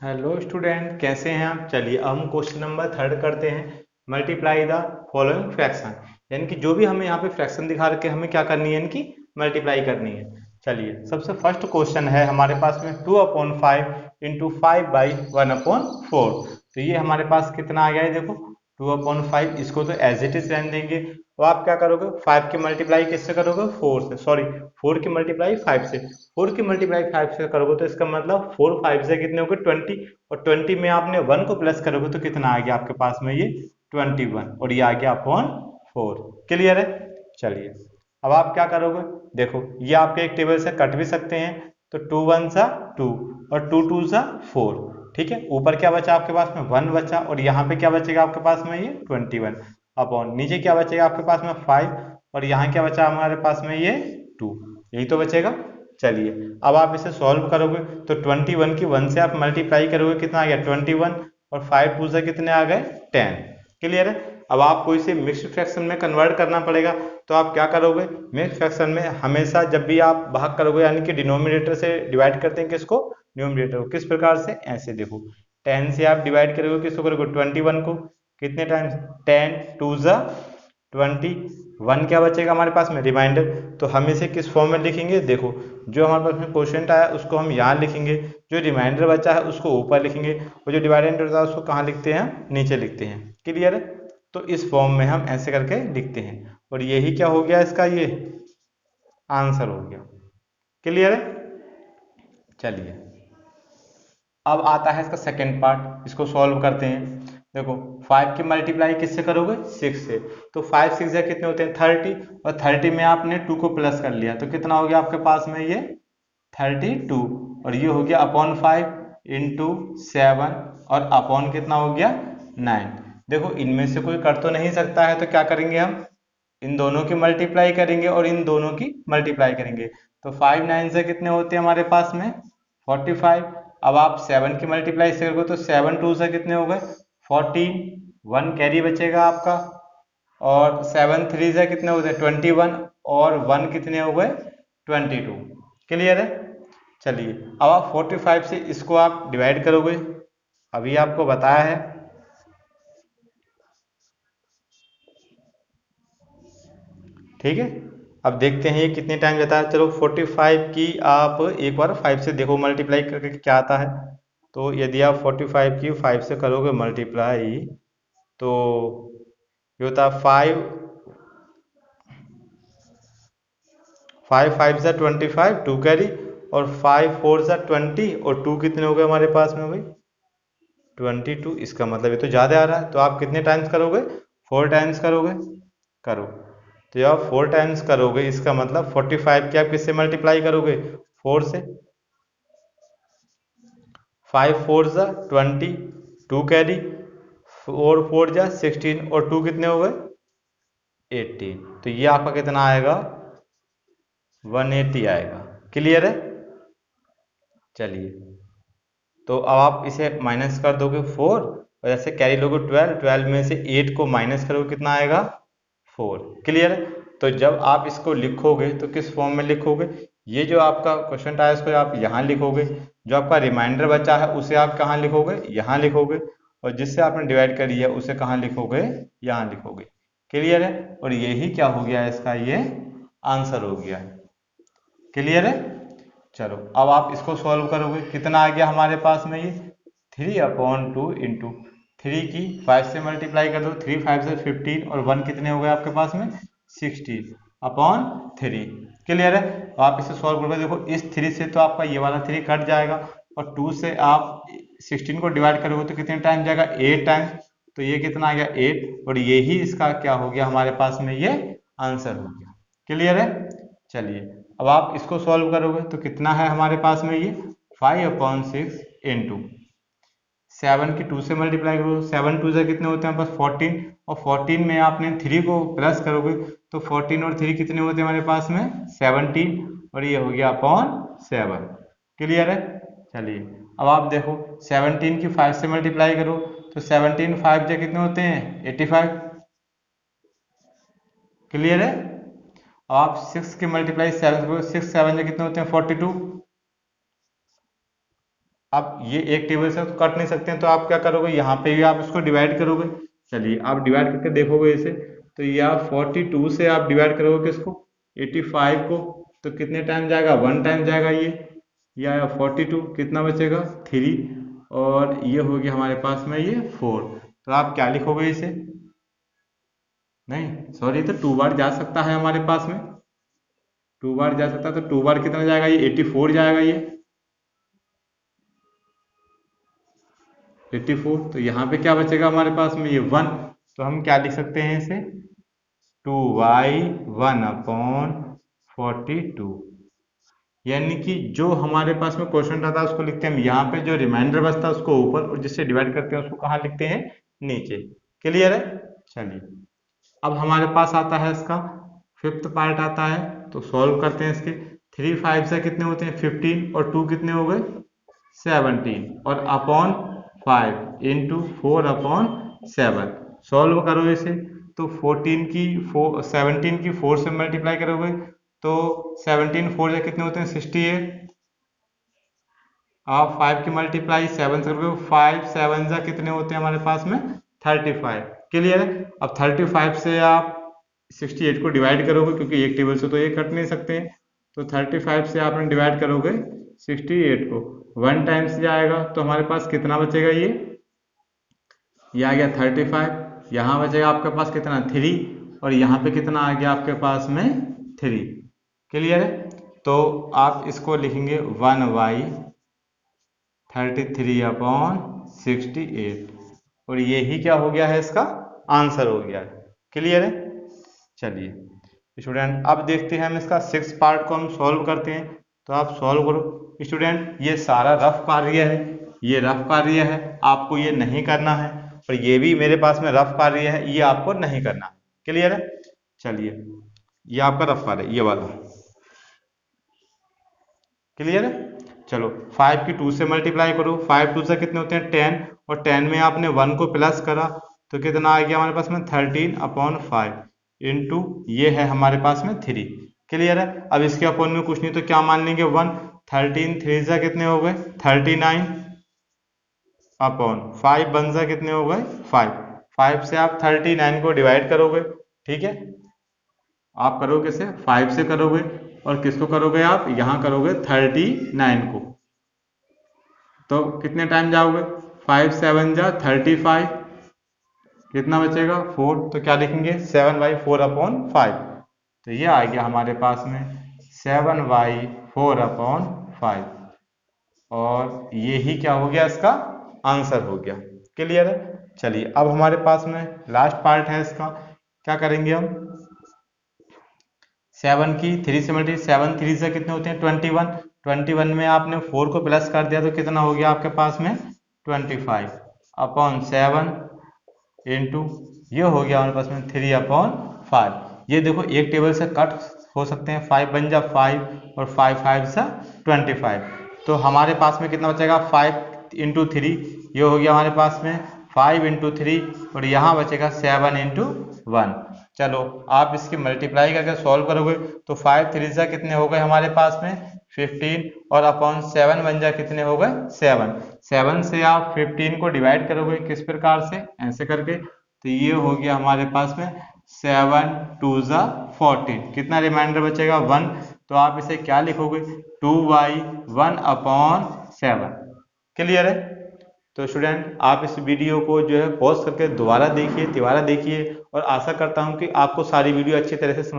Hello student, कैसे हैं आप। चलिए अब हम क्वेश्चन नंबर थर्ड करते हैं। मल्टीप्लाई द फॉलोइंग फ्रैक्शन, यानी कि जो भी हमें यहाँ पे फ्रैक्शन दिखा रखे हमें क्या करनी है, इनकी मल्टीप्लाई करनी है। चलिए सबसे फर्स्ट क्वेश्चन है हमारे पास में 2/5 इंटू 5/1/4। तो ये हमारे पास कितना आ गया है, देखो 2/5। इसको तो एज इट इज रहने देंगे। तो आप क्या करोगे, 5 की मल्टीप्लाई किससे करोगे, 4 से, सॉरी 4 की मल्टीप्लाई 5 से। 4 की मल्टीप्लाई 5 से करोगे तो इसका मतलब 4 5 से कितने हो गए, 20। और 20 में आपने 1 को प्लस करोगे तो कितना आ गया आपके पास में, ये 21, और ये आ गया अपॉन 4। क्लियर है। चलिए अब आप क्या करोगे, देखो ये आपके एक टेबल से कट भी सकते हैं। तो 2 1 सा 2 और 2 2 सा 4। ठीक है, ऊपर क्या बचा आपके पास में, 1 बचा, और यहाँ पे क्या बचेगा आपके पास में, ये 21 अपॉन, नीचे क्या बचेगा आपके पास में 5, और यहाँ क्या बचा हमारे पास में, ये 2। यही तो बचेगा। चलिए अब आप इसे सॉल्व करोगे तो 21 की 1 से आप मल्टीप्लाई करोगे, कितना आ गया 21, और 5 2 से कितने आ गए 10। क्लियर है। अब आपको इसे मिक्स्ड फ्रैक्शन में कन्वर्ट करना पड़ेगा। तो आप क्या करोगे, मिक्स्ड फ्रैक्शन में हमेशा जब भी आप भाग करोगे, यानी कि डिनोमिनेटर से डिवाइड करते हैं किसको, न्यूमरेटर को। किस प्रकार से, ऐसे देखो 10 से आप डिवाइड करोगे किसको करोगे, 21 को। कितने टाइम्स, 10 2 ज़ा 20, 1 क्या बचेगा हमारे पास में, रिमाइंडर। तो हम इसे किस फॉर्म में लिखेंगे, देखो जो हमारे पास में क्वेश्चन आया उसको हम यहाँ लिखेंगे, जो रिमाइंडर बचा है उसको ऊपर लिखेंगे, और जो डिवाइडेंड होता है उसको कहाँ लिखते हैं, नीचे लिखते हैं। क्लियर है। तो इस फॉर्म में हम ऐसे करके लिखते हैं, और यही क्या हो गया इसका, ये आंसर हो गया। क्लियर है। चलिए अब आता है इसका सेकेंड पार्ट, इसको सॉल्व करते हैं। देखो 5 की मल्टीप्लाई किससे करोगे, 6 से। तो 5 6 या कितने होते हैं 30, और 30 में आपने 2 को प्लस कर लिया तो कितना हो गया आपके पास में, ये 32, और ये हो गया अपॉन 5 इंटू 7, और अपॉन कितना हो गया 9। देखो इनमें से कोई कर तो नहीं सकता है, तो क्या करेंगे हम, इन दोनों की मल्टीप्लाई करेंगे और इन दोनों की मल्टीप्लाई करेंगे। तो 5 9 से कितने होते हैं हमारे पास में 45। अब आप 7 की मल्टीप्लाई से करोगे तो 7 2 से कितने हो गए 14, 1 कैरी बचेगा आपका, और 7 3 से कितने होते हैं 21, और 1 कितने हो गए 22। क्लियर है। चलिए अब आप 45 से इसको आप डिवाइड करोगे, अभी आपको बताया है। ठीक है, अब देखते हैं ये कितने टाइम जाता है। चलो 45 की आप एक बार 5 से देखो मल्टीप्लाई करके क्या आता है। तो यदि आप 45 की 5 से करोगे मल्टीप्लाई, तो ये होता है 5 5 5 सा 25, 2 कैरी, और 5 4 सा 20, और 2 कितने हो गए हमारे पास में भाई 22। इसका मतलब ये तो ज़्यादा आ रहा है, तो आप कितने टाइम्स करोगे, 4 टाइम्स करोगे। करो। तो जब आप 4 टाइम्स करोगे इसका मतलब 45 की आप किससे मल्टीप्लाई करोगे, 4 से। 5 4 ज़ा 20, 2 कैरी, 4 4 ज़ा 16, और 2 कितने हो गए 18। तो ये आपका कितना आएगा 180 आएगा। क्लियर है। चलिए तो अब आप इसे माइनस कर दोगे 4, और ऐसे कैरी लोगे 12, 12 में से 8 को माइनस करोगे कितना आएगा 4। क्लियर है। तो जब आप इसको लिखोगे तो किस फॉर्म में लिखोगे, ये जो आपका क्वेश्चन था इसको आप यहाँ लिखोगे, जो आपका रिमाइंडर बचा है उसे आप कहाँ लिखोगे, यहाँ लिखोगे, और जिससे आपने डिवाइड करी है उसे कहाँ लिखोगे, यहाँ लिखोगे। क्लियर है। और यही क्या हो गया इसका, ये आंसर हो गया। क्लियर है। चलो अब आप इसको सॉल्व करोगे, कितना आ गया हमारे पास में, ये 3/2 इंटू 3 की 5 से मल्टीप्लाई कर दो, 3 5 से 15, और 1 कितने हो गए आपके पास में 16 अपॉन 3। क्लियर है। तो आप इसे सॉल्व करोगे, देखो इस 3 से तो आपका ये वाला 3 कट जाएगा, और 2 से आप 16 को डिवाइड करोगे तो कितने टाइम जाएगा 8 टाइम। तो ये कितना आ गया 8, और यही इसका क्या हो गया हमारे पास में, ये आंसर हो गया। क्लियर है। चलिए अब आप इसको सॉल्व करोगे तो कितना है हमारे पास में, ये 5/6 इंटू 7 की 2 से मल्टीप्लाई करो, 7 2 से कितने होते हैं बस 14, और 14 में आपने 3 को प्लस करोगे तो 14 और 3 कितने होते हैं हमारे पास में 17, और ये हो गया अपॉन 7। क्लियर है। चलिए अब आप देखो 17 की 5 से मल्टीप्लाई करो, तो 17 5 से कितने होते हैं 85। क्लियर है। अब आप 6 की मल्टीप्लाई 7 करो, 6 7 से कितने होते हैं 42। अब ये एक टेबल से तो कट नहीं सकते हैं, तो आप क्या करोगे, यहाँ पे भी आप इसको डिवाइड करोगे। चलिए आप डिवाइड करके देखोगे इसे, तो यह 42 से आप डिवाइड करोगे किसको, 85 को, तो कितने टाइम जाएगा, 1 टाइम जाएगा ये, या 42 कितना बचेगा 3, और ये हो गया हमारे पास में ये 4। तो आप क्या लिखोगे इसे, नहीं सॉरी, तो 2 बार जा सकता है हमारे पास में, 2 बार जा सकता है, तो 2 बार कितना जाएगा, ये 84 जाएगा ये 84। तो यहाँ पे क्या बचेगा हमारे पास में, ये 1। तो हम क्या लिख सकते हैं इसे, 2y1/42, यानी कि जो हमारे पास में क्वेश्चन रहता है उसको लिखते हैं हम यहाँ पे, जो रिमाइंडर बचता है उसको ऊपर, और जिससे डिवाइड करते हैं उसको कहाँ लिखते हैं, नीचे। क्लियर है। चलिए अब हमारे पास आता है इसका 5th पार्ट आता है, तो सॉल्व करते हैं इसके। 3 5 से कितने होते हैं 15, और 2 कितने हो गए 17, और अपॉन 5 इंटू 4/7। सॉल्व करो इसे, तो 17 की 4 से मल्टीप्लाई करोगे, तो 17 4 से कितने होते हैं 68। आप 5 की मल्टीप्लाई 7 से करोगे, 5 7 से कितने होते हैं हमारे पास में 35। क्लियर है। अब 35 से आप 68 को डिवाइड करोगे, क्योंकि एक टेबल से तो ये कट नहीं सकते हैं, तो 35 से आपने डिवाइड करोगे 68 को, 1 टाइम्स जाएगा, तो हमारे पास कितना बचेगा, ये आ गया 35। यहाँ बचेगा आपके पास कितना 3, और यहाँ पे कितना आ गया आपके पास में 3। क्लियर है। तो आप इसको लिखेंगे 1/33/68, और यही क्या हो गया है, इसका आंसर हो गया है। क्लियर है। चलिए स्टूडेंट अब देखते हैं हम इसका 6 पार्ट को हम सॉल्व करते हैं। तो आप सॉल्व करो स्टूडेंट, ये सारा रफ कार्य है, ये रफ कार्य है, आपको ये नहीं करना है, और ये भी मेरे पास में रफ कार्य है, ये आपको नहीं करना है। क्लियर है। चलिए ये आपका रफ कार्य है, ये वाला। क्लियर है। चलो 5 की 2 से मल्टीप्लाई करो, 5 2 से कितने होते हैं 10, और 10 में आपने 1 को प्लस करा, तो कितना आ गया हमारे पास में 13/5 इंटू ये है हमारे पास में 3। क्लियर है। अब इसके अपॉन में कुछ नहीं, तो क्या मान लेंगे 1। 13 3 से कितने हो गए 39/5 1 से कितने हो गए 5। 5 से आप 39 को डिवाइड करोगे, ठीक है, आप करोगे से 5 से करोगे, और किसको करोगे आप, यहाँ करोगे 39 को, तो कितने टाइम जाओगे, 5 7 जा 35, कितना बचेगा 4, तो क्या लिखेंगे 7/4/5। तो ये आ गया हमारे पास में 7/4/5, और ये ही क्या हो गया, इसका आंसर हो गया। क्लियर है। चलिए अब हमारे पास में लास्ट पार्ट है इसका, क्या करेंगे हम, 7 की 3 से मल्टी, 7 3 से कितने होते हैं 21, 21 में आपने 4 को प्लस कर दिया, तो कितना हो गया आपके पास में 25/7 इंटू ये हो गया हमारे पास में 3/5। ये देखो एक टेबल से कट हो सकते हैं, 5 बन जा 5, और 5 5 से 25, तो हमारे पास में कितना बचेगा 5 इंटू 3, ये हो गया हमारे पास में 5 इंटू 3, और यहाँ बचेगा 7 इंटू 1। चलो आप इसकी मल्टीप्लाई करके सॉल्व करोगे, तो 5 3 से कितने हो गए हमारे पास में 15, और अपॉन 7 बन जा कितने हो गए 7। 7 से आप 15 को डिवाइड करोगे किस प्रकार से, ऐसे करके, तो ये हो गया हमारे पास में 7 2 14, कितना रिमाइंडर बचेगा 1। तो आप इसे क्या लिखोगे 2/1/7। क्लियर है। तो स्टूडेंट आप इस वीडियो को जो है पॉज करके दोबारा देखिए, और आशा करता हूँ कि आपको सारी वीडियो अच्छी तरह से समझ